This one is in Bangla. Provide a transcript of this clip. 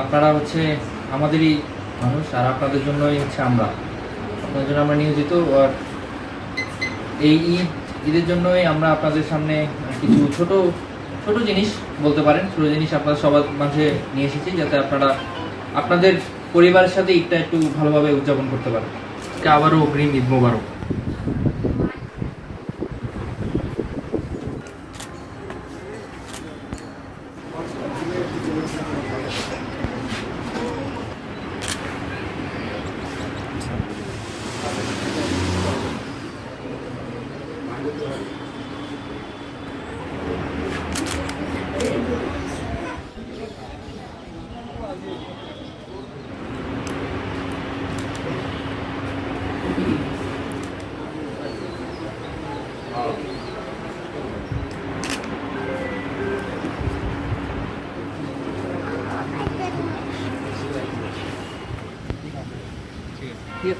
আপনারা হচ্ছে আমাদেরই মানুষ, আর আপনাদের জন্যই হচ্ছে আপনাদের জন্য আমরা নিয়োজিত। আর এই ঈদের জন্যই আমরা আপনাদের সামনে কিছু ছোট ছোট জিনিস বলতে পারেন, ছোট জিনিস আপনাদের সবার মাঝে নিয়ে এসেছি, যাতে আপনারা আপনাদের পরিবারের সাথে ঈদটা একটু ভালোভাবে উদযাপন করতে পারেন। আবারও অগ্রিম ঈদ মোবারক। Yep.